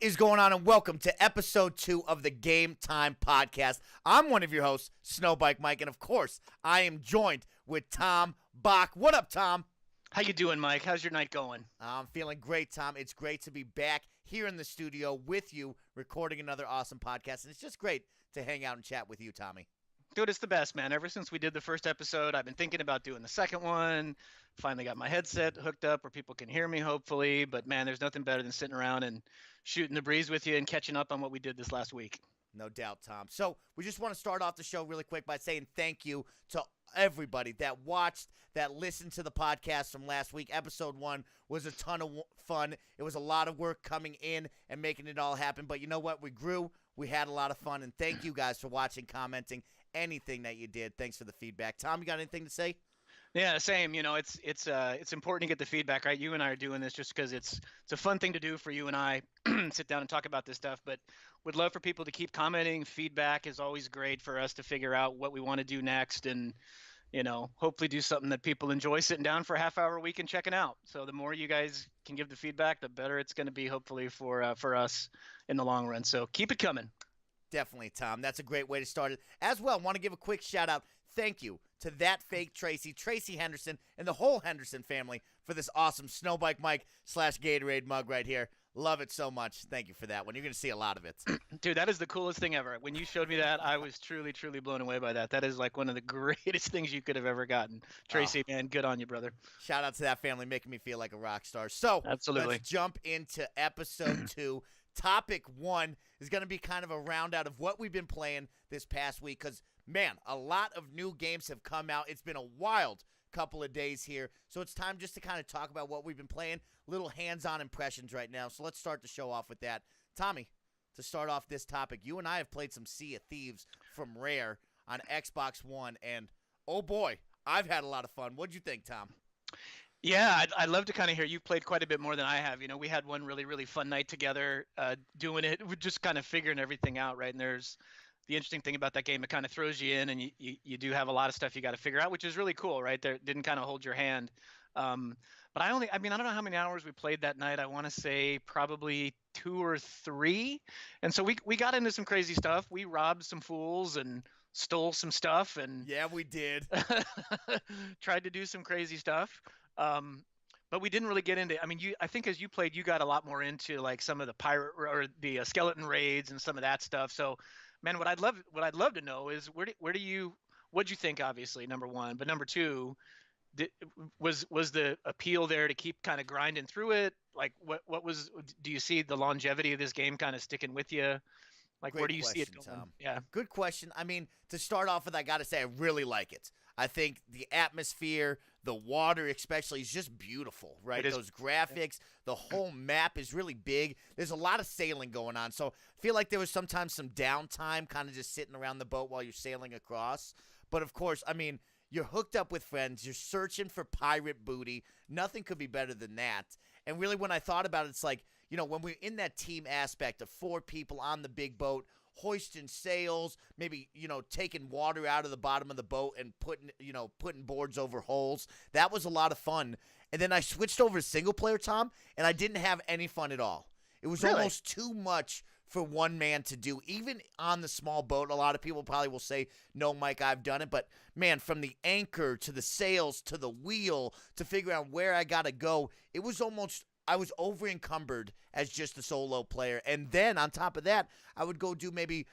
is going on, and welcome to episode 2 of the Game Time Podcast. I'm one of your hosts, Snowbike Mike, and of course, I am joined with Tom Bach. What up, Tom? How you doing, Mike? How's your night going? I'm feeling great, Tom. It's great to be back here in the studio with you, recording another awesome podcast, and it's just great to hang out and chat with you, Tommy. Dude, it's the best, man. Ever since we did the first episode, I've been thinking about doing the second one. Finally got my headset hooked up where people can hear me, hopefully. But, man, there's nothing better than sitting around and shooting the breeze with you and catching up on what we did this last week. No doubt, Tom. So we just want to start off the show really quick by saying thank you to everybody that watched, that listened to the podcast from last week. Episode 1 was a ton of fun. It was a lot of work coming in and making it all happen. But you know what? We grew. We had a lot of fun. And thank you guys for watching, commenting, anything that you did. Thanks for the feedback. Tom, you got anything to say? Yeah, same. You know, it's important to get the feedback, right? You and I are doing this just because it's a fun thing to do for you and I, sit down and talk about this stuff. But would love for people to keep commenting. Feedback is always great for us to figure out what we want to do next, and hopefully do something that people enjoy sitting down for a half hour a week and checking out. So the more you guys can give the feedback, the better it's going to be, hopefully for us in the long run. So keep it coming. Definitely, Tom. That's a great way to start it. As well, I want to give a quick shout out. Thank you to That Fake Tracy Henderson, and the whole Henderson family for this awesome Snowbike Mike / Gatorade mug right here. Love it so much. Thank you for that one. You're going to see a lot of it. Dude, that is the coolest thing ever. When you showed me that, I was truly, truly blown away by that. That is like one of the greatest things you could have ever gotten. Tracy, man, good on you, brother. Shout out to that family, making me feel like a rock star. So absolutely, let's jump into episode 2. Topic 1 is going to be kind of a round out of what we've been playing this past week because, man, a lot of new games have come out. It's been a wild couple of days here, so it's time just to kind of talk about what we've been playing, little hands-on impressions right now. So let's start the show off with that. Tommy, to start off this topic, you and I have played some Sea of Thieves from Rare on Xbox One, and oh boy, I've had a lot of fun. What'd you think, Tom? Yeah, I'd love to kind of hear. You've played quite a bit more than I have. We had one really, really fun night together doing it. We're just kind of figuring everything out, right? And there's the interesting thing about that game, it kind of throws you in, and you do have a lot of stuff you got to figure out, which is really cool, right? There didn't kind of hold your hand. But I don't know how many hours we played that night. I want to say probably 2 or 3. And so we got into some crazy stuff. We robbed some fools and stole some stuff, and yeah, we did. Tried to do some crazy stuff. But we didn't really get into. I think as you played, you got a lot more into like some of the pirate or the skeleton raids and some of that stuff. So, man, what I'd love to know is what'd you think? Obviously, number one, but number two, was the appeal there to keep kind of grinding through it? Like, do you see the longevity of this game kind of sticking with you? Like, Great where do you question, see it going? Tom. Yeah. Good question. To start off with, I got to say, I really like it. I think the atmosphere, the water especially, is just beautiful, right? Those graphics, the whole map is really big. There's a lot of sailing going on. So I feel like there was sometimes some downtime kind of just sitting around the boat while you're sailing across. But, of course, you're hooked up with friends. You're searching for pirate booty. Nothing could be better than that. And really, when I thought about it, it's like, when we're in that team aspect of 4 people on the big boat, hoisting sails, maybe, taking water out of the bottom of the boat and putting boards over holes. That was a lot of fun. And then I switched over to single player, Tom, and I didn't have any fun at all. It was almost too much for one man to do, even on the small boat. A lot of people probably will say, no, Mike, I've done it. But, man, from the anchor to the sails to the wheel to figure out where I got to go, it was almost – I was over-encumbered as just a solo player. And then on top of that, I would go do maybe,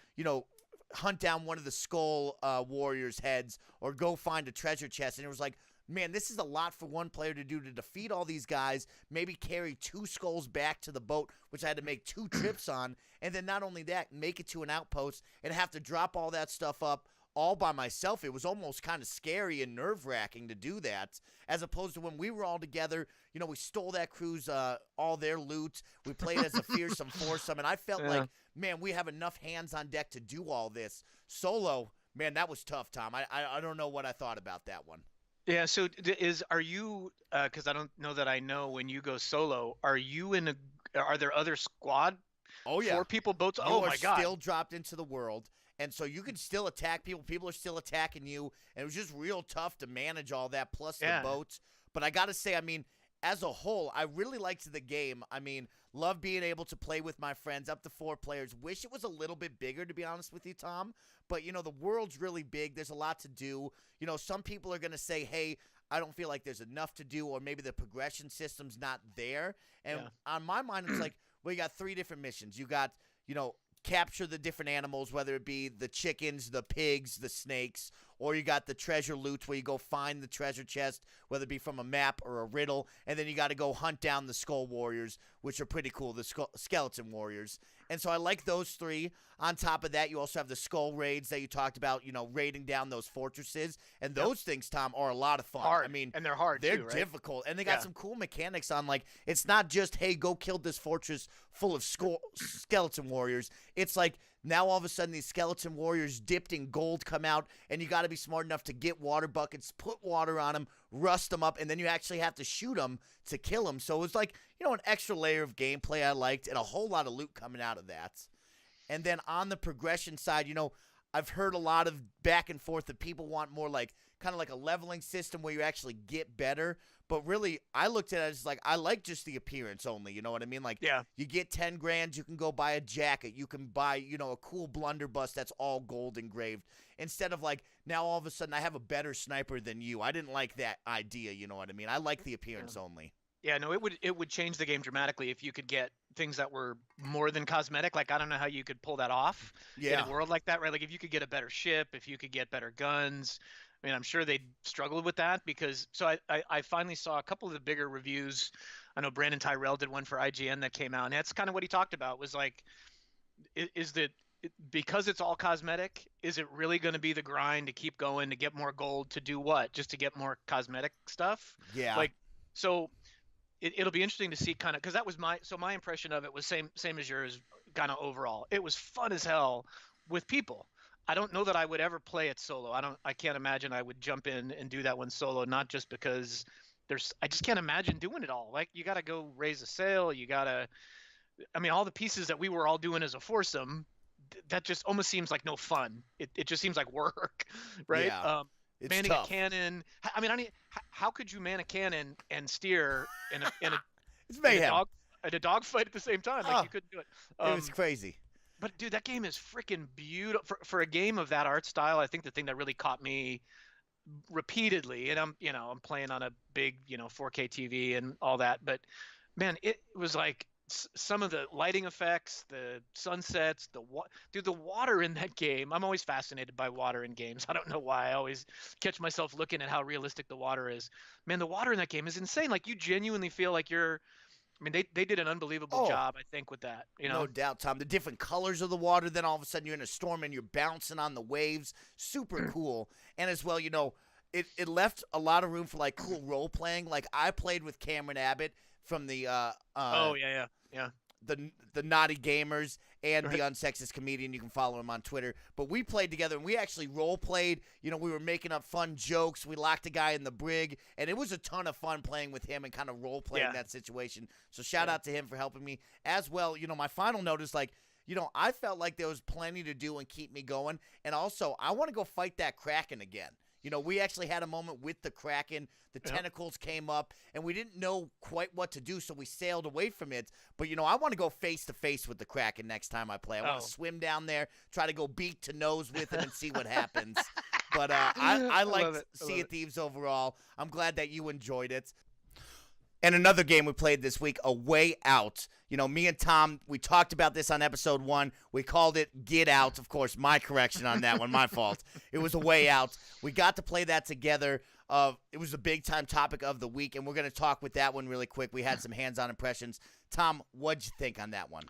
hunt down one of the skull warriors' heads or go find a treasure chest. And it was like, man, this is a lot for one player to do, to defeat all these guys, maybe carry 2 skulls back to the boat, which I had to make 2 trips on. And then not only that, make it to an outpost and have to drop all that stuff up all by myself. It was almost kind of scary and nerve-wracking to do that, as opposed to when we were all together. We stole that crew's all their loot. We played as a fearsome foursome, and I felt like, man, we have enough hands on deck to do all this. Solo, man, that was tough, Tom. I don't know what I thought about that one. Yeah, so are you, because I don't know that I know, when you go solo, are there other squad? Oh, yeah. 4 people boats? You oh, my God. Still dropped into the world. And so you can still attack people. People are still attacking you. And it was just real tough to manage all that, plus the boats. But I got to say, as a whole, I really liked the game. I mean, love being able to play with my friends, up to 4 players. Wish it was a little bit bigger, to be honest with you, Tom. But, the world's really big. There's a lot to do. Some people are going to say, hey, I don't feel like there's enough to do, or maybe the progression system's not there. And on my mind, it's like, well, you got 3 different missions. You got, capture the different animals, whether it be the chickens, the pigs, the snakes, or you got the treasure loot where you go find the treasure chest, whether it be from a map or a riddle, and then you got to go hunt down the skull warriors, which are pretty cool, the skeleton warriors. And so I like those 3. On top of that, you also have the skull raids that you talked about, raiding down those fortresses. And those things, Tom, are a lot of fun. Hard. I mean, and they're hard they're too, right? difficult. And they got some cool mechanics on, like, it's not just, hey, go kill this fortress full of skeleton warriors. It's like, now all of a sudden these skeleton warriors dipped in gold come out, and you got to be smart enough to get water buckets, put water on them, rust them up, and then you actually have to shoot them to kill them. So it was like, an extra layer of gameplay I liked, and a whole lot of loot coming out of that. And then on the progression side, I've heard a lot of back and forth that people want more like kind of like a leveling system where you actually get better. But really, I looked at it as like, I like just the appearance only. You know what I mean? Like, you get 10 grand, you can go buy a jacket. You can buy, a cool blunderbuss that's all gold engraved. Instead of like, now all of a sudden I have a better sniper than you. I didn't like that idea. You know what I mean? I like the appearance only. Yeah, no, it would change the game dramatically if you could get things that were more than cosmetic. Like, I don't know how you could pull that off in a world like that, right? Like, if you could get a better ship, if you could get better guns. I mean, I'm sure they struggled with that because – so I finally saw a couple of the bigger reviews. I know Brandon Tyrell did one for IGN that came out, and that's kind of what he talked about was like, is that because it's all cosmetic, is it really going to be the grind to keep going, to get more gold, to do what? Just to get more cosmetic stuff? Yeah. Like, so – it'll be interesting to see kind of, because that was my impression of it was same as yours kind of overall. It was fun as hell with people. I don't know that I would ever play it solo. I can't imagine I would jump in and do that one solo, not just because I just can't imagine doing it all. Like, you got to go raise a sail. I mean, all the pieces that we were all doing as a foursome, that just almost seems like no fun. It just seems like work, right? Yeah. It's manning tough. a cannon. I mean, how could you man a cannon and steer in a it's mayhem. in a dogfight at the same time? Like, you couldn't do it. It was crazy. But dude, that game is freaking beautiful for a game of that art style. I think the thing that really caught me repeatedly, and I'm playing on a big 4K TV and all that, but man, it was like some of the lighting effects, the sunsets, the water in that game. I'm always fascinated by water in games. I don't know why. I always catch myself looking at how realistic the water is. Man, the water in that game is insane. Like, you genuinely feel like they did an unbelievable job, I think, with that. No doubt, Tom. The different colors of the water, then all of a sudden you're in a storm and you're bouncing on the waves. Super cool. And as well, it left a lot of room for like cool role playing. Like, I played with Cameron Abbott from the the Naughty Gamers and the Unsexist Comedian. You can follow him on Twitter. But we played together, and we actually role-played. We were making up fun jokes. We locked a guy in the brig, and it was a ton of fun playing with him and kind of role-playing that situation. So shout out to him for helping me. As well, my final note is like, I felt like there was plenty to do and keep me going. And also, I want to go fight that Kraken again. We actually had a moment with the Kraken. The tentacles came up, and we didn't know quite what to do, so we sailed away from it. But, I want to go face-to-face with the Kraken next time I play. I want to swim down there, try to go beak to nose with him and see what happens. But I liked Sea of Thieves overall. I'm glad that you enjoyed it. And another game we played this week, A Way Out. Me and Tom, we talked about this on episode 1. We called it Get Out. Of course, my correction on that one, my fault. It was A Way Out. We got to play that together. It was a big-time topic of the week, and we're going to talk with that one really quick. We had some hands-on impressions. Tom, what'd you think on that one?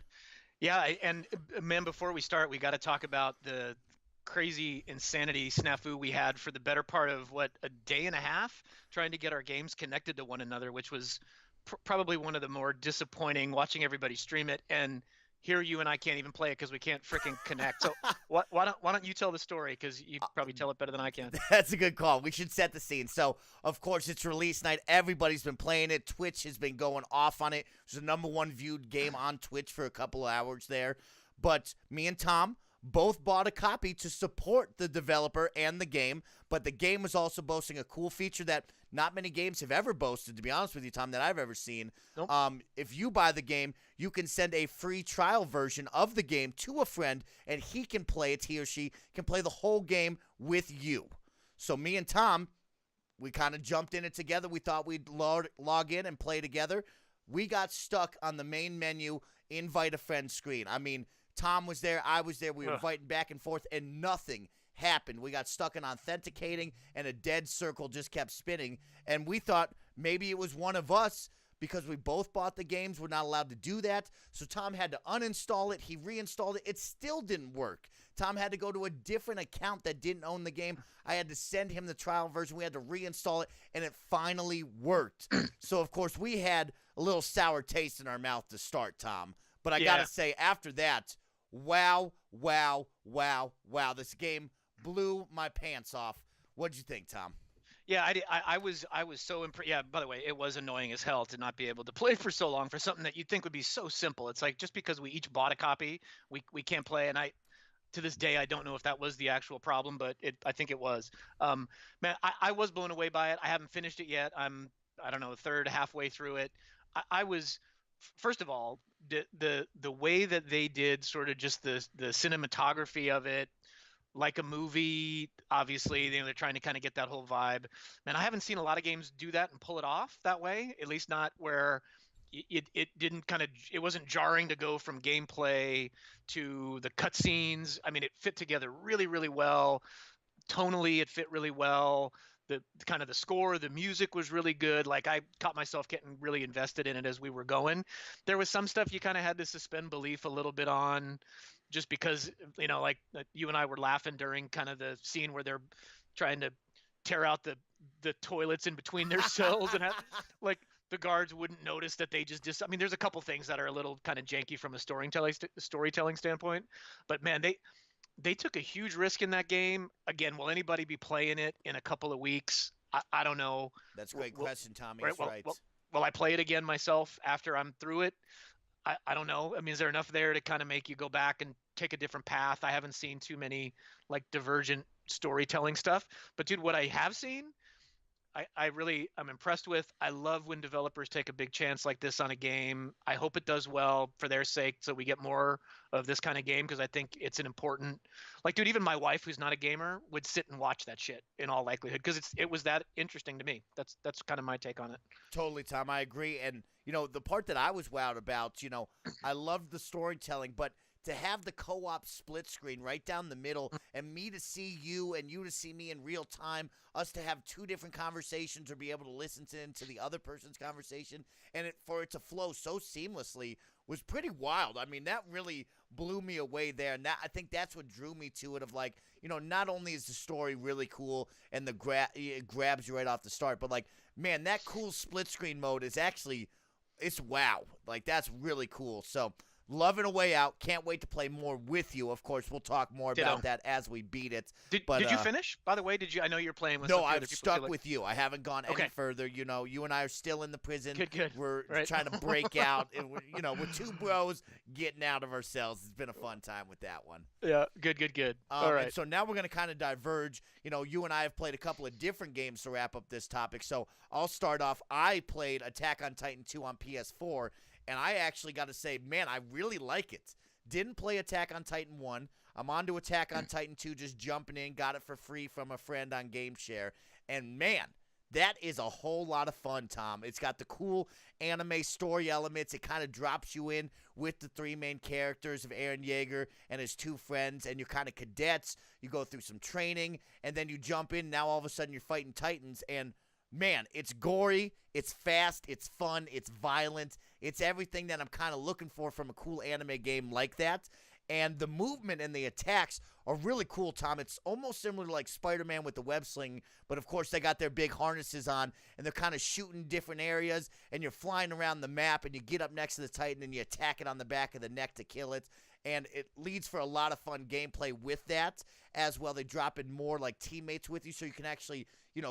Yeah, and man, before we start, we got to talk about the crazy insanity snafu we had for the better part of a day and a half trying to get our games connected to one another, which was probably one of the more disappointing, watching everybody stream it and here you and I can't even play it because we can't freaking connect. So why don't you tell the story, because you probably tell it better than I can. That's a good call. We should set the scene. So, of course, it's release night. Everybody's been playing it. Twitch has been going off on it. It was the #1 viewed game on Twitch for a couple of hours there. But me and Tom, both bought a copy to support the developer and the game, but the game was also boasting a cool feature that not many games have ever boasted, to be honest with you, Tom, that I've ever seen. Nope. If you buy the game, you can send a free trial version of the game to a friend, and he or she can play the whole game with you. So me and Tom, we kind of jumped in it together. We thought we'd log in and play together. We got stuck on the main menu, invite a friend screen. I mean, Tom was there, I was there, we were fighting back and forth, and nothing happened. We got stuck in authenticating, and a dead circle just kept spinning, and we thought maybe it was one of us because we both bought the games. We're not allowed to do that, so Tom had to uninstall it. He reinstalled it. It still didn't work. Tom had to go to a different account that didn't own the game. I had to send him the trial version. We had to reinstall it, and it finally worked. So, of course, we had a little sour taste in our mouth to start, Tom. But I got to say, after that, wow. This game blew my pants off. What'd you think, Tom? Yeah, I was so impressed. Yeah, by the way, it was annoying as hell to not be able to play for so long for something that you'd think would be so simple. It's like just because we each bought a copy, we can't play. And to this day, I don't know if that was the actual problem, but I think it was. Man, I was blown away by it. I haven't finished it yet. I don't know, halfway through it. I was, first of all, the way that they did sort of just the cinematography of it, like a movie. Obviously, they're trying to kind of get that whole vibe. Man, I haven't seen a lot of games do that and pull it off that way. At least not where it wasn't jarring to go from gameplay to the cutscenes. I mean, it fit together really, really well. Tonally, it fit really well. The kind of the score, the music was really good. Like I caught myself getting really invested in it as we were going. There was some stuff you kind of had to suspend belief a little bit on, just because, like you and I were laughing during kind of the scene where they're trying to tear out the toilets in between their cells and like the guards wouldn't notice that they I mean, there's a couple things that are a little kind of janky from a storytelling standpoint, but man, they took a huge risk in that game. Again, will anybody be playing it in a couple of weeks? I don't know. That's a great question, Tommy. Right. Will I play it again myself after I'm through it? I don't know. I mean, is there enough there to kind of make you go back and take a different path? I haven't seen too many like divergent storytelling stuff, but dude, what I have seen, I'm impressed with. I love when developers take a big chance like this on a game. I hope it does well for their sake, so we get more of this kind of game, because I think it's an important, like, dude, even my wife, who's not a gamer, would sit and watch that shit in all likelihood, because it was that interesting to me. That's kind of my take on it. Totally, Tom. I agree. And, the part that I was wowed about, I loved the storytelling, but to have the co-op split screen right down the middle and me to see you and you to see me in real time, us to have two different conversations or be able to listen to the other person's conversation, and for it to flow so seamlessly was pretty wild. I mean, that really blew me away there, and I think that's what drew me to it, of like, not only is the story really cool and it grabs you right off the start, but like, man, that cool split screen mode is actually, it's wow. Like, that's really cool. So, loving A Way Out. Can't wait to play more with you. Of course, we'll talk more about that as we beat it. Did you finish, by the way? I know you're playing with No, I'm stuck with you. I haven't gone any further. You and I are still in the prison. Good. We're trying to break out. And we're two bros getting out of ourselves. It's been a fun time with that one. Yeah, good. All right. And so now we're going to kind of diverge. You and I have played a couple of different games to wrap up this topic. So I'll start off. I played Attack on Titan 2 on PS4. And I actually got to say, man, I really like it. Didn't play Attack on Titan 1. I'm on to Attack on Titan 2, just jumping in. Got it for free from a friend on GameShare. And, man, that is a whole lot of fun, Tom. It's got the cool anime story elements. It kind of drops you in with the three main characters of Eren Yeager and his two friends. And you're kind of cadets. You go through some training. And then you jump in. Now, all of a sudden, you're fighting Titans. And, man, it's gory, it's fast, it's fun, it's violent. It's everything that I'm kind of looking for from a cool anime game like that. And the movement and the attacks are really cool, Tom. It's almost similar to like Spider-Man with the web sling, but of course they got their big harnesses on, and they're kind of shooting different areas, and you're flying around the map, and you get up next to the Titan, and you attack it on the back of the neck to kill it. and it leads for a lot of fun gameplay with that as well. They drop in more like teammates with you, so you can actually,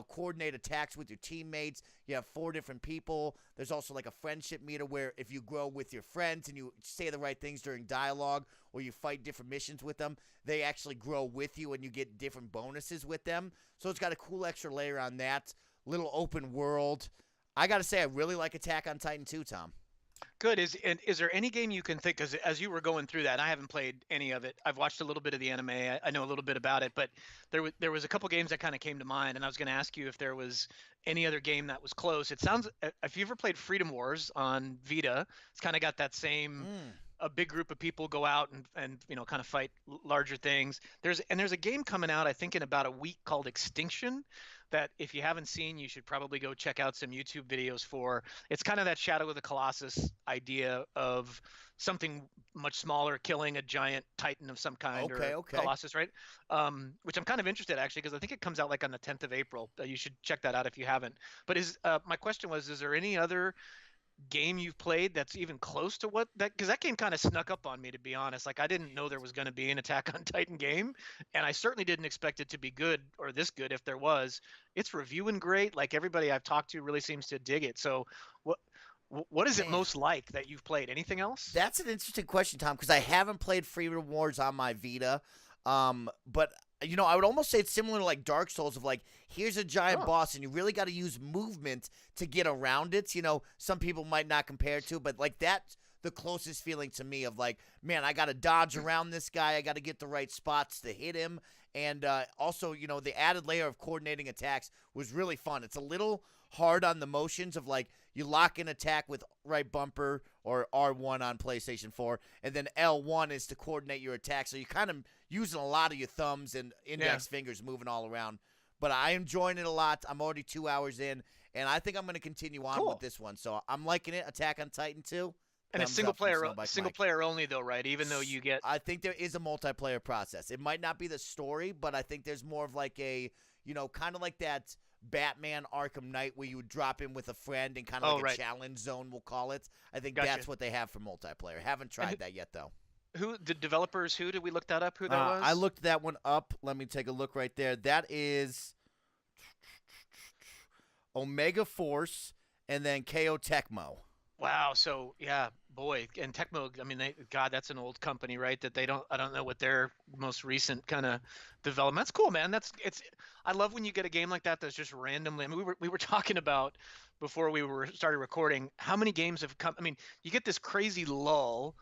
coordinate attacks with your teammates. You have 4 different people. There's also like a friendship meter where if you grow with your friends and you say the right things during dialogue or you fight different missions with them, they actually grow with you and you get different bonuses with them. So it's got a cool extra layer on that. Little open world. I got to say, I really like Attack on Titan 2, Tom. Good. Is there any game you can think, as you were going through that, I haven't played any of it. I've watched a little bit of the anime. I know a little bit about it, but there was a couple games that kind of came to mind, and I was going to ask you if there was any other game that was close. It sounds, if you ever played Freedom Wars on Vita, it's kind of got that same. A big group of people go out and kind of fight larger things. There's a game coming out, I think, in about a week called Extinction, that if you haven't seen, you should probably go check out some YouTube videos for. It's kind of that Shadow of the Colossus idea of something much smaller killing a giant titan of some kind, or Colossus, right? Which I'm kind of interested, actually, because I think it comes out like on the 10th of April. You should check that out if you haven't. But my question was, is there any other game you've played that's even close to what that, because that game kind of snuck up on me, to be honest. Like, I didn't know there was going to be an Attack on Titan game, and I certainly didn't expect it to be good, or this good if there was. It's reviewing great. Like, everybody I've talked to really seems to dig it. So what is it most like that you've played? Anything else? That's an interesting question, Tom, because I haven't played Freedom Wars on my Vita. But I would almost say it's similar to like Dark Souls, of like, here's a giant boss and you really got to use movement to get around it. Some people might not compare it to, but like that's the closest feeling to me of like, man, I got to dodge around this guy. I got to get the right spots to hit him. And also, the added layer of coordinating attacks was really fun. It's a little hard on the motions of like, you lock in attack with right bumper or R1 on PlayStation 4, and then L1 is to coordinate your attack. So you're kind of using a lot of your thumbs and index fingers moving all around. But I am enjoying it a lot. I'm already 2 hours in, and I think I'm going to continue on with this one. So I'm liking it. Attack on Titan 2. And it's single player only, though, right? Even though you get, I think there is a multiplayer process. It might not be the story, but I think there's more of like a, kind of like that Batman Arkham Knight where you would drop in with a friend and kind of like a challenge zone, we'll call it. I think that's what they have for multiplayer. Haven't tried that yet, though. Who the developers? Who did we look that up? Who that was? I looked that one up. Let me take a look right there. That is Omega Force and then KO Tecmo. Wow. So yeah, boy, and Tecmo. I mean, God, that's an old company, right? That I don't know what their most recent kind of development. That's cool, man. I love when you get a game like that that's just randomly. I mean, we were talking about before we started recording how many games have come. I mean, you get this crazy lull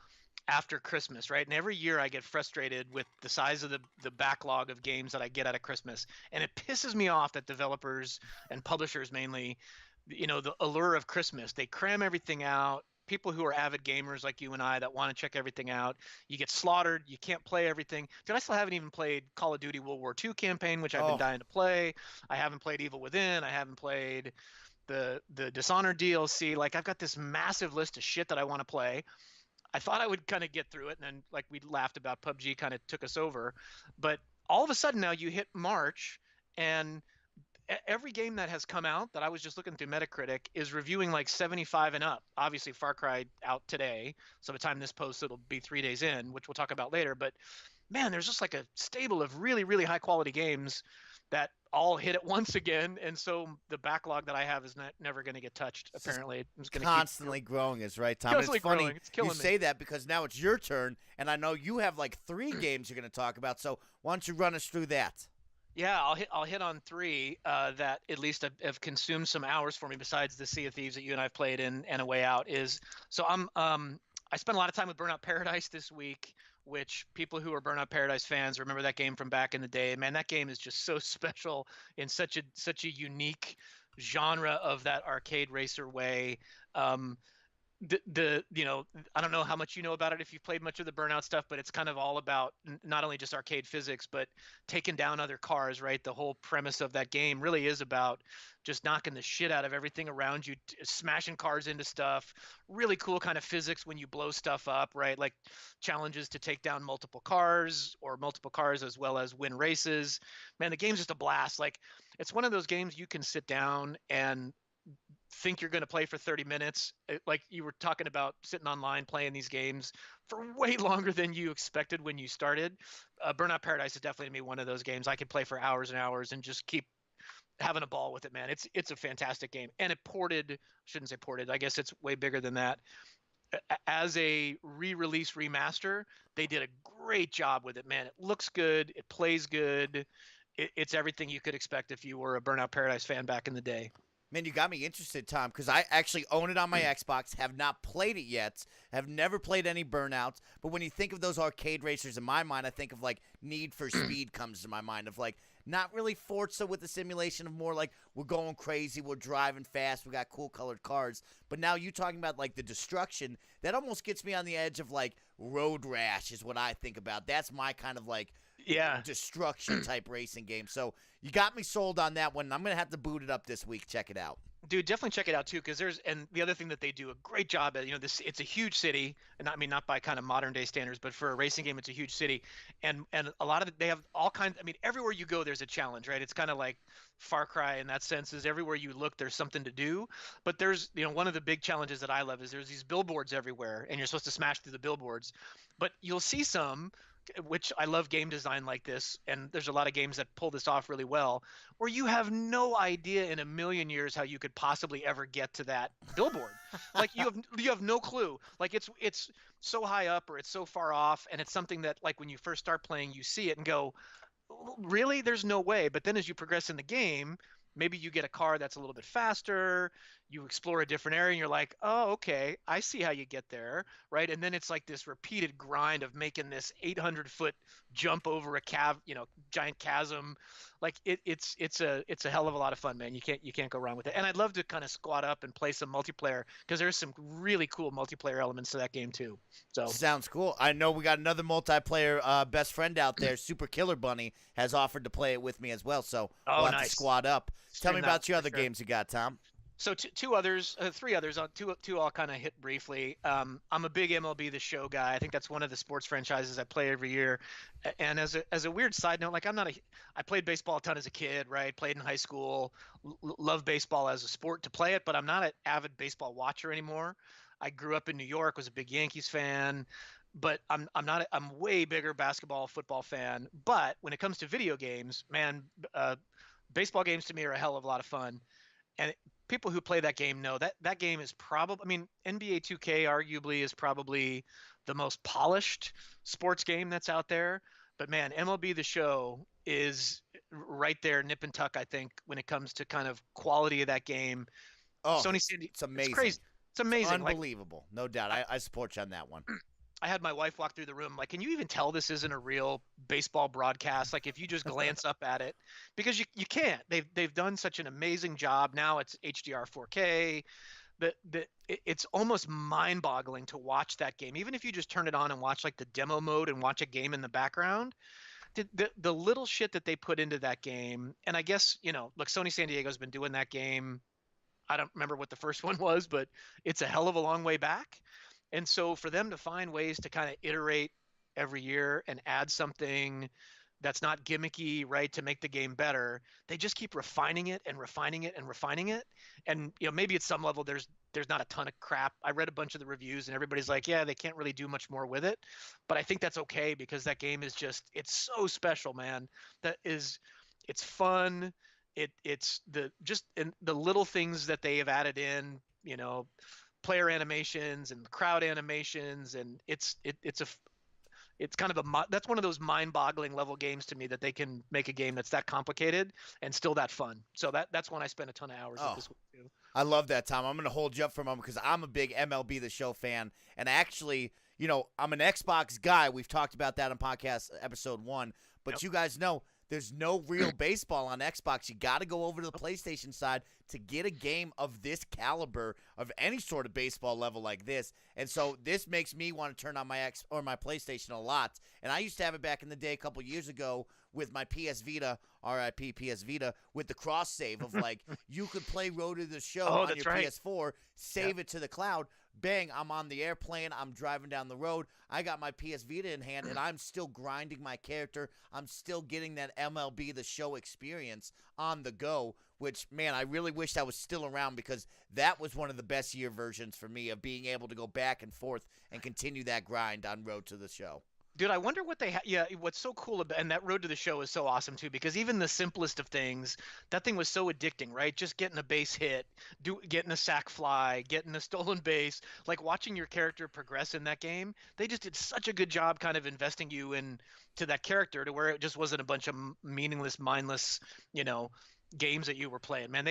after Christmas, right? And every year I get frustrated with the size of the backlog of games that I get out of Christmas, and it pisses me off that developers and publishers mainly, the allure of Christmas, they cram everything out. People who are avid gamers like you and I that want to check everything out, you get slaughtered. You can't play everything. Dude, I still haven't even played Call of Duty World War II campaign, which I've been dying to play. I haven't played Evil Within. I haven't played the Dishonored DLC. Like, I've got this massive list of shit that I want to play. I thought I would kind of get through it, and then, like, we laughed about PUBG kind of took us over. But all of a sudden now you hit March, and every game that has come out that I was just looking through Metacritic is reviewing like 75 and up. Obviously, Far Cry out today, so by the time this posts, it'll be 3 days in, which we'll talk about later. But man, there's just like a stable of really, really high quality games that all hit at once again, and so the backlog that I have is never going to get touched. Apparently, it's going to constantly growing. Is right, Tom. Constantly it's funny growing. It's killing you say that because now it's your turn, and I know you have like 3 games you're going to talk about. So why don't you run us through that? Yeah, I'll hit on 3 that at least have consumed some hours for me besides the Sea of Thieves that you and I've played in and A Way Out. I spent a lot of time with Burnout Paradise this week, which people who are Burnout Paradise fans remember that game from back in the day. Man, that game is just so special in such a unique genre of that arcade racer way. I don't know how much you know about it if you've played much of the Burnout stuff, but it's kind of all about not only just arcade physics, but taking down other cars, right? The whole premise of that game really is about just knocking the shit out of everything around you, smashing cars into stuff. Really cool kind of physics when you blow stuff up, right? Like challenges to take down multiple cars as well as win races. Man, the game's just a blast. Like, it's one of those games you can sit down and think you're going to play for 30 minutes. Like you were talking about sitting online playing these games for way longer than you expected when you started. Burnout Paradise is definitely going to be one of those games I could play for hours and hours and just keep having a ball with it, man. It's a fantastic game. And it ported, shouldn't say ported, I guess it's way bigger than that. As a re-release remaster, they did a great job with it, man. It looks good. It plays good. It's everything you could expect if you were a Burnout Paradise fan back in the day. Man, you got me interested, Tom, because I actually own it on my Xbox, have not played it yet, have never played any Burnouts, but when you think of those arcade racers in my mind, I think of, like, Need for Speed comes to my mind of, like, not really Forza with the simulation of more like we're going crazy, we're driving fast, we got cool colored cars, but now you talking about, like, the destruction, that almost gets me on the edge of, like, Road Rash is what I think about. That's my kind of, like, destruction type racing game. So you got me sold on that one. I'm going to have to boot it up this week. Check it out. Dude, definitely check it out too, because and the other thing that they do a great job at, it's a huge city, and I mean not by kind of modern day standards, but for a racing game, it's a huge city, and a lot of they have all kinds. I mean, everywhere you go, there's a challenge, right? It's kind of like Far Cry in that sense. Is everywhere you look, there's something to do. But there's, one of the big challenges that I love is there's these billboards everywhere, and you're supposed to smash through the billboards, but you'll see some, which I love game design like this, and there's a lot of games that pull this off really well, where you have no idea in a million years how you could possibly ever get to that billboard. Like you have no clue. Like it's so high up or it's so far off, and it's something that, like, when you first start playing, you see it and go, really? There's no way. But then as you progress in the game, maybe you get a car that's a little bit faster, you explore a different area, and you're like, oh, okay, I see how you get there, right? And then it's like this repeated grind of making this 800-foot jump over a giant chasm. Like it's a hell of a lot of fun, man. You can't go wrong with it. And I'd love to kind of squat up and play some multiplayer, because there's some really cool multiplayer elements to that game too. So sounds cool. I know we got another multiplayer best friend out there, Super Killer Bunny, has offered to play it with me as well. So we'll have to squat up. Tell me about your other games you got, Tom. So three others, two I'll kind of hit briefly. I'm a big MLB The Show guy. I think that's one of the sports franchises I play every year. And as a weird side note, like I played baseball a ton as a kid, right? Played in high school, love baseball as a sport to play it, but I'm not an avid baseball watcher anymore. I grew up in New York, was a big Yankees fan, but I'm way bigger basketball, football fan. But when it comes to video games, man, baseball games to me are a hell of a lot of fun. And people who play that game know that game is probably, I mean, NBA 2K arguably is probably the most polished sports game that's out there. But man, MLB The Show is right there, nip and tuck, I think, when it comes to kind of quality of that game. Oh, it's amazing. It's crazy. It's amazing. It's unbelievable. No doubt. I support you on that one. I had my wife walk through the room like, can you even tell this isn't a real baseball broadcast? Like, if you just glance up at it, because you can't. They've done such an amazing job. Now it's HDR 4K. It's almost mind-boggling to watch that game. Even if you just turn it on and watch like the demo mode and watch a game in the background, the little shit that they put into that game. And I guess, look, Sony San Diego's been doing that game. I don't remember what the first one was, but it's a hell of a long way back. And so for them to find ways to kind of iterate every year and add something that's not gimmicky, right, to make the game better, they just keep refining it and refining it and refining it. And maybe at some level there's not a ton of crap. I read a bunch of the reviews and everybody's like, yeah, they can't really do much more with it. But I think that's okay, because that game is it's so special, man. It's fun. It's the little things that they have added in, player animations and crowd animations, and it's kind of that's one of those mind-boggling level games to me, that they can make a game that's that complicated and still that fun. So that's one I spent a ton of hours with this week too. I love that, Tom. I'm going to hold you up for a moment, because I'm a big MLB The Show fan, and actually, I'm an Xbox guy. We've talked about that on podcast episode 1, but You guys know there's no real baseball on Xbox. You got to go over to the PlayStation side to get a game of this caliber, of any sort of baseball level like this. And so this makes me want to turn on my my PlayStation a lot. And I used to have it back in the day a couple years ago with my PS Vita, RIP PS Vita, with the cross save of like you could play Road to the Show on your PS4, save it to the cloud, bang, I'm on the airplane, I'm driving down the road, I got my PS Vita in hand, and I'm still grinding my character. I'm still getting that MLB The Show experience on the go, which, man, I really wish that was still around, because that was one of the best year versions for me of being able to go back and forth and continue that grind on Road to the Show. Dude, I wonder what what's so cool about, and that Road to the Show is so awesome too, because even the simplest of things, that thing was so addicting, right? Just getting a base hit, getting a sack fly, getting a stolen base, like watching your character progress in that game. They just did such a good job kind of investing you to that character, to where it just wasn't a bunch of meaningless, mindless, games that you were playing. Man,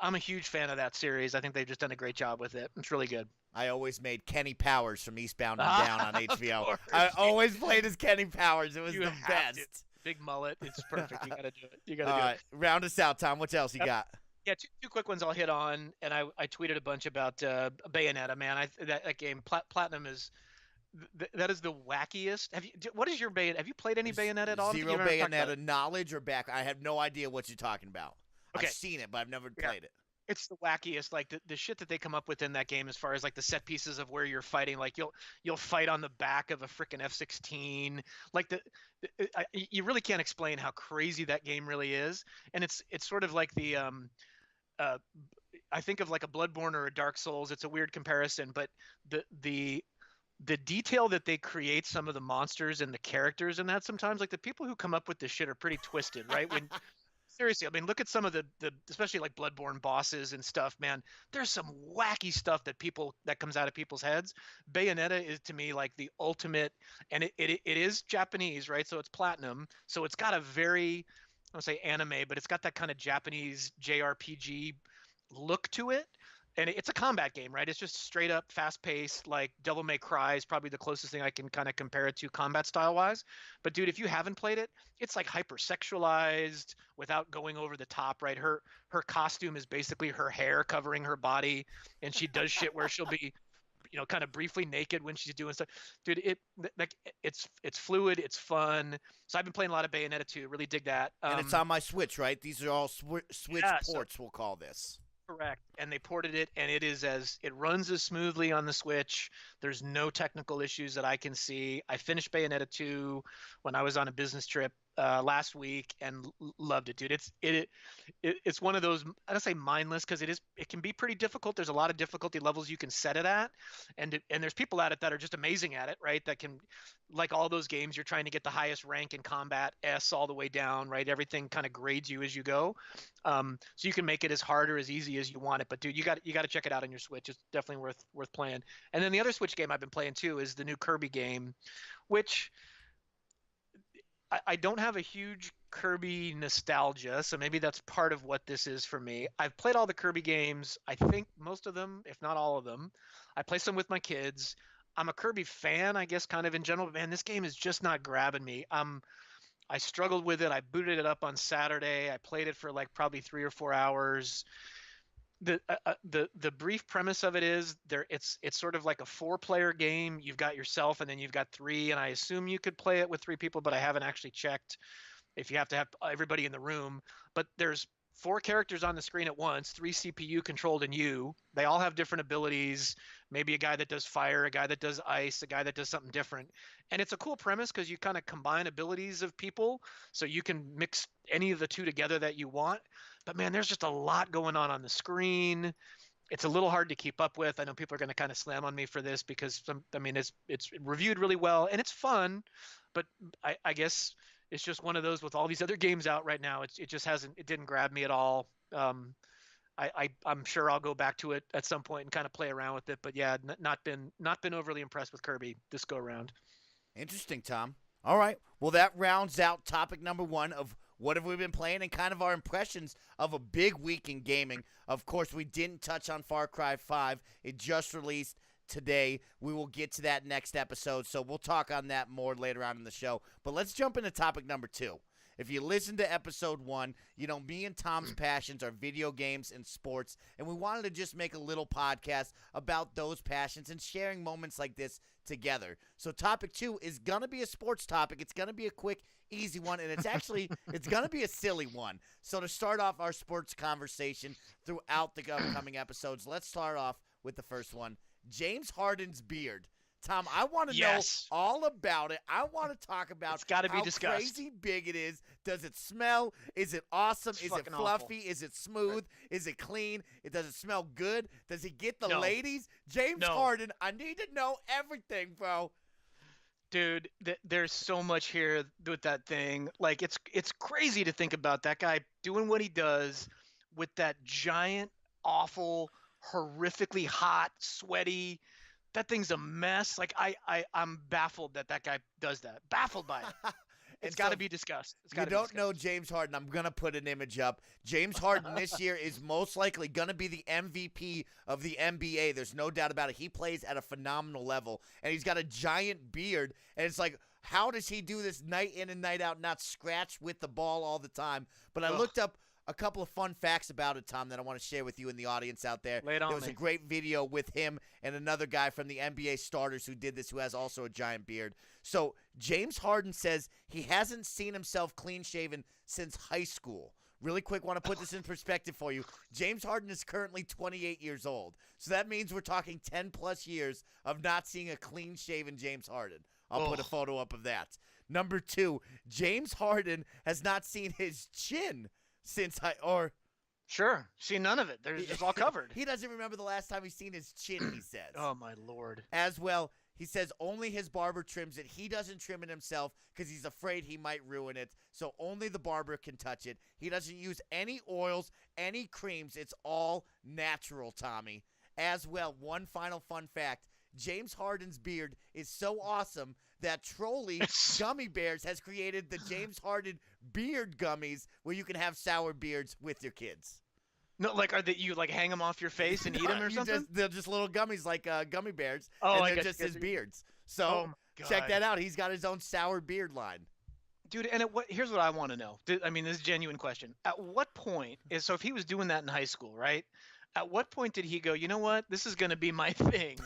I'm a huge fan of that series. I think they've just done a great job with it. It's really good. I always made Kenny Powers from Eastbound and Down on HBO. I Course. always played as Kenny Powers. It was the best. Big mullet. It's perfect. You got to do it. You got to do it. Round us out, Tom. What else you got? Yeah, two quick ones I'll hit on, and I tweeted a bunch about Bayonetta. Man, that game Platinum is that is the wackiest. What is your Bayonetta? Have you played any Bayonetta at all? Zero Bayonetta knowledge or back. I have no idea what you're talking about. Okay. I've seen it, but I've never played it. It's the wackiest, like the shit that they come up with in that game, as far as like the set pieces of where you're fighting. Like you'll fight on the back of a freaking F-16. Like you really can't explain how crazy that game really is. And it's sort of like the I think of like a Bloodborne or a Dark Souls. It's a weird comparison, but the detail that they create, some of the monsters and the characters in that, sometimes, like, the people who come up with this shit are pretty twisted, right? When seriously, I mean, look at some of the especially like Bloodborne bosses and stuff, man. There's some wacky stuff that comes out of people's heads. Bayonetta is, to me, like the ultimate, and it is Japanese, right? So it's Platinum. So it's got a very, I don't say anime, but it's got that kind of Japanese JRPG look to it. And it's a combat game, right? It's just straight up fast paced, like Devil May Cry is probably the closest thing I can kind of compare it to combat style wise. But dude, if you haven't played it, it's like hypersexualized without going over the top, right? Her costume is basically her hair covering her body, and she does shit where she'll be, kind of briefly naked when she's doing stuff. Dude, it's fluid, it's fun. So I've been playing a lot of Bayonetta 2, really dig that. And it's on my Switch, right? These are all Switch ports, we'll call this. Correct. And they ported it, and it runs as smoothly on the Switch. There's no technical issues that I can see. I finished Bayonetta 2 when I was on a business trip last week and loved it, dude. It's one of those, I don't say mindless, because it can be pretty difficult. There's a lot of difficulty levels you can set it at, and there's people at it that are just amazing at it, right? That can, like all those games, you're trying to get the highest rank in combat, S all the way down, right? Everything kind of grades you as you go, so you can make it as hard or as easy as you want it. But dude, you got to check it out on your Switch. It's definitely worth playing. And then the other Switch game I've been playing too is the new Kirby game, which I don't have a huge Kirby nostalgia, so maybe that's part of what this is for me. I've played all the Kirby games, I think most of them, if not all of them. I play some with my kids. I'm a Kirby fan, I guess, kind of in general, but man, this game is just not grabbing me. I struggled with it. I booted it up on Saturday. I played it for like probably 3 or 4 hours. The brief premise of it is it's sort of like a 4-player game. You've got yourself, and then you've got 3, and I assume you could play it with 3 people, but I haven't actually checked if you have to have everybody in the room. But there's 4 characters on the screen at once, 3 CPU controlled, and you. They all have different abilities. Maybe a guy that does fire, a guy that does ice, a guy that does something different. And it's a cool premise because you kind of combine abilities of people, so you can mix any of the 2 together that you want. But man, there's just a lot going on the screen. It's a little hard to keep up with. I know people are going to kind of slam on me for this because it's reviewed really well and it's fun, but I guess it's just one of those with all these other games out right now. It didn't grab me at all. I'm sure I'll go back to it at some point and kind of play around with it. But yeah, not been overly impressed with Kirby this go around. Interesting, Tom. All right. Well, that rounds out topic number 1 of what have we been playing and kind of our impressions of a big week in gaming. Of course, we didn't touch on Far Cry 5. It just released today. We will get to that next episode, so we'll talk on that more later on in the show. But let's jump into topic number 2. If you listen to episode 1, me and Tom's passions are video games and sports, and we wanted to just make a little podcast about those passions and sharing moments like this together. So topic 2 is going to be a sports topic. It's going to be a quick, easy one, and it's going to be a silly one. So to start off our sports conversation throughout the upcoming episodes, let's start off with the first one. James Harden's beard. Tom, I want to know Yes. all about it. I want to talk about It's gotta be how discussed. crazy big it is. Does it smell? Is it awesome? It's Is it fucking fluffy? awful. Is it smooth? Is it clean? Does it smell good? Does he get the No. ladies? James No. Harden, I need to know everything, bro. Dude, there's so much here with that thing. Like it's crazy to think about that guy doing what he does with that giant, awful, horrifically hot, sweaty. That thing's a mess. Like I'm baffled that guy does that. Baffled by it. It's got to be discussed. You don't know James Harden. I'm going to put an image up. James Harden this year is most likely going to be the MVP of the NBA. There's no doubt about it. He plays at a phenomenal level, and he's got a giant beard, and it's like, how does he do this night in and night out, not scratch with the ball all the time? But I looked up a couple of fun facts about it, Tom, that I want to share with you and the audience out there. Lay it on There was me. a great video with him and another guy from the NBA starters who did this, who has also a giant beard. So James Harden says he hasn't seen himself clean-shaven since high school. Really quick, want to put this in perspective for you. James Harden is currently 28 years old. So that means we're talking 10-plus years of not seeing a clean-shaven James Harden. I'll put a photo up of that. Number 2, James Harden has not seen his chin since Sure. See none of it. It's all covered. He doesn't remember the last time he's seen his chin, he says. Oh my Lord. As well, he says only his barber trims it. He doesn't trim it himself because he's afraid he might ruin it. So only the barber can touch it. He doesn't use any oils, any creams. It's all natural, Tommy. As well, one final fun fact. James Harden's beard is so awesome that Trolley Gummy Bears has created the James Harden beard gummies where you can have sour beards with your kids. No, like you like hang them off your face and eat them or something? They're just little gummies like gummy bears, Oh, and they're just his beards. So check that out. He's got his own sour beard line. Dude, and here's what I want to know. I mean, this is a genuine question. At what point so if he was doing that in high school, right? At what point did he go, you know what? This is going to be my thing.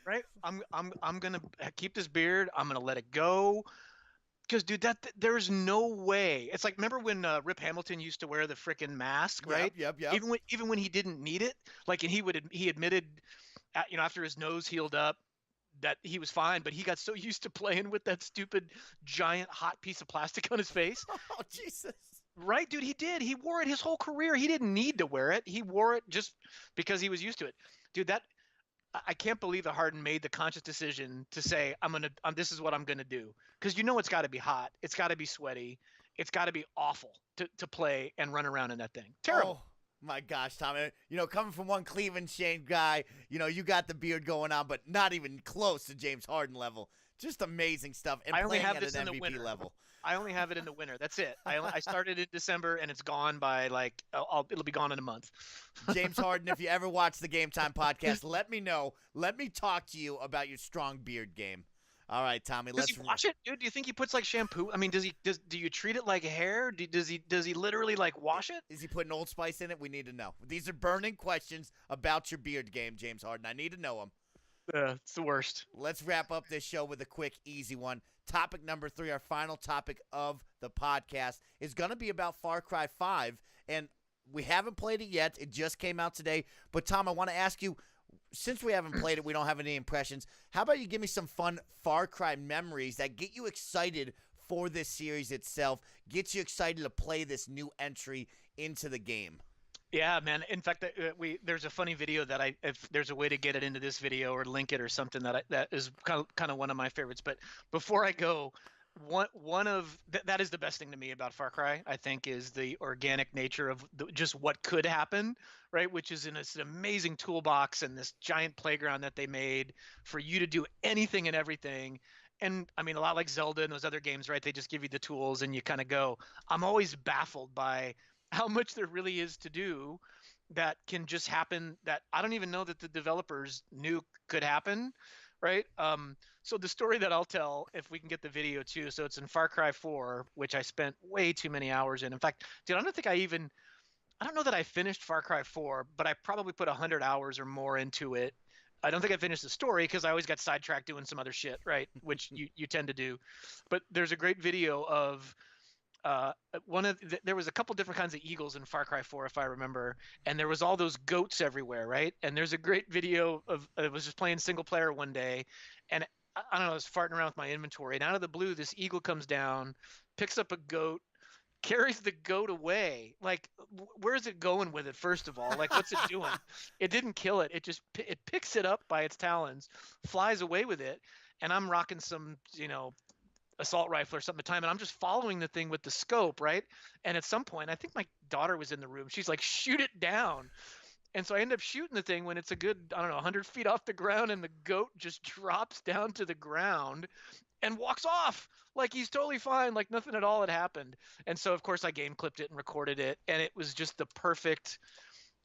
Right? I'm going to keep this beard. I'm going to let it go. Because, dude, there's no way. It's like, remember when Rip Hamilton used to wear the frickin' mask, right? Yep. Even when he didn't need it, like, and he admitted, after his nose healed up, that he was fine, but he got so used to playing with that stupid giant hot piece of plastic on his face. Oh, Jesus. Right, dude, he did. He wore it his whole career. He didn't need to wear it. He wore it just because he was used to it. Dude, I can't believe that Harden made the conscious decision to say, this is what I'm going to do. Because it's got to be hot. It's got to be sweaty. It's got to be awful to play and run around in that thing. Terrible. Oh, my gosh, Tommy. Coming from one Cleveland Shane guy, you got the beard going on, but not even close to James Harden level. Just amazing stuff. And I only playing have at this an in the MVP winter. level. I only have it in the winter. That's it. I started in December, and it's gone by it'll be gone in a month. James Harden, if you ever watch the Game Time podcast, let me know. Let me talk to you about your strong beard game. All right, Tommy. Does he wash it, dude? Do you think he puts like shampoo? I mean, do you treat it like hair? Does he literally like wash it? Is he putting Old Spice in it? We need to know. These are burning questions about your beard game, James Harden. I need to know them. It's the worst. Let's wrap up this show with a quick, easy one. Topic number 3, our final topic of the podcast, is going to be about Far Cry 5. And we haven't played it yet. It just came out today. But, Tom, I want to ask you, since we haven't played it, we don't have any impressions, how about you give me some fun Far Cry memories that get you excited for this series itself, get you excited to play this new entry into the game? Yeah, man. In fact, there's a funny video that if there's a way to get it into this video or link it or something that is kind of one of my favorites. But before I go, that is the best thing to me about Far Cry, I think, is the organic nature of just what could happen, right? Which is in this amazing toolbox and this giant playground that they made for you to do anything and everything. And I mean, a lot like Zelda and those other games, right? They just give you the tools and you kind of go. I'm always baffled by how much there really is to do that can just happen that I don't even know that the developers knew could happen, right? So the story that I'll tell, if we can get the video too, so it's in Far Cry 4, which I spent way too many hours in. In fact, dude, I don't know that I finished Far Cry 4, but I probably put 100 hours or more into it. I don't think I finished the story because I always got sidetracked doing some other shit, right? Which you tend to do. But there's a great video of there was a couple different kinds of eagles in Far Cry 4, if I remember, and there was all those goats everywhere, right? And there's a great video of I was just playing single player one day, and I don't know, I was farting around with my inventory, and out of the blue, this eagle comes down, picks up a goat, carries the goat away. Like, where's it going with it? First of all, like, what's it doing? It didn't kill it. It picks it up by its talons, flies away with it, and I'm rocking some, assault rifle or something at the time, and I'm just following the thing with the scope, right? And at some point, I think my daughter was in the room. She's like, shoot it down. And so I end up shooting the thing when it's a good, I don't know, 100 feet off the ground, and the goat just drops down to the ground and walks off like he's totally fine, like nothing at all had happened. And so, of course, I game clipped it and recorded it, and it was just the perfect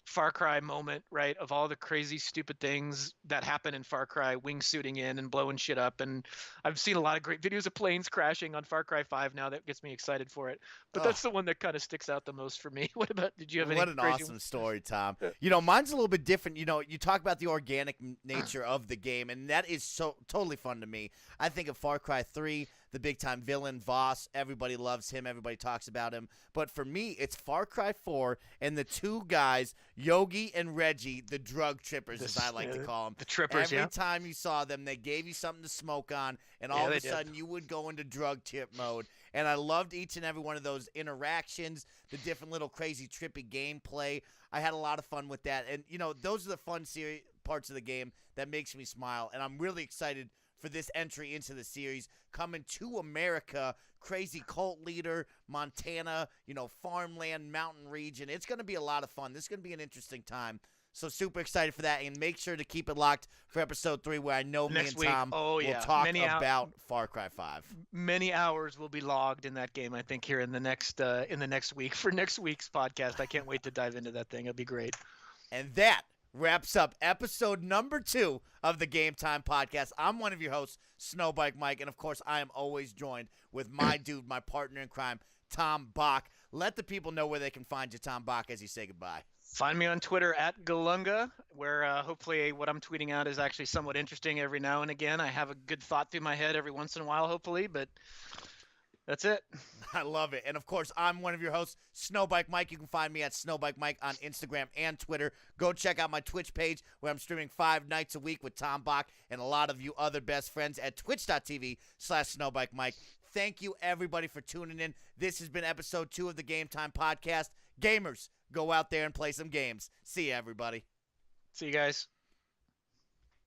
Far Cry moment, right? Of all the crazy, stupid things that happen in Far Cry, wingsuiting in and blowing shit up. And I've seen a lot of great videos of planes crashing on Far Cry 5 now. That gets me excited for it. But that's the one that kind of sticks out the most for me. What about, did you have any What an crazy awesome story, Tom. Mine's a little bit different. You talk about the organic nature of the game, and that is so totally fun to me. I think of Far Cry 3, the big-time villain, Voss. Everybody loves him. Everybody talks about him. But for me, it's Far Cry 4 and the two guys, Yogi and Reggie, the drug trippers, as I like to call them. The trippers, Every time you saw them, they gave you something to smoke on, and all of a sudden you would go into drug tip mode. And I loved each and every one of those interactions, the different little crazy trippy gameplay. I had a lot of fun with that. And, those are the fun parts of the game that makes me smile. And I'm really excited for this entry into the series, coming to America, crazy cult leader, Montana, farmland, mountain region. It's going to be a lot of fun. This is going to be an interesting time. So super excited for that, and make sure to keep it locked for episode 3, where I know next me and Tom will talk about Far Cry 5. Many hours will be logged in that game, I think, here in the next week for next week's podcast. I can't wait to dive into that thing. It'll be great. And that wraps up episode number 2 of the Game Time Podcast. I'm one of your hosts, Snowbike Mike, and of course, I am always joined with my dude, my partner in crime, Tom Bach. Let the people know where they can find you, Tom Bach, as you say goodbye. Find me on Twitter at Galunga, where hopefully what I'm tweeting out is actually somewhat interesting every now and again. I have a good thought through my head every once in a while, hopefully, but that's it. I love it. And, of course, I'm one of your hosts, Snowbike Mike. You can find me at Snowbike Mike on Instagram and Twitter. Go check out my Twitch page, where I'm streaming 5 nights a week with Tom Bach and a lot of you other best friends at twitch.tv/Snowbike Mike. Thank you, everybody, for tuning in. This has been episode 2 of the Game Time Podcast. Gamers, go out there and play some games. See you, everybody. See you guys.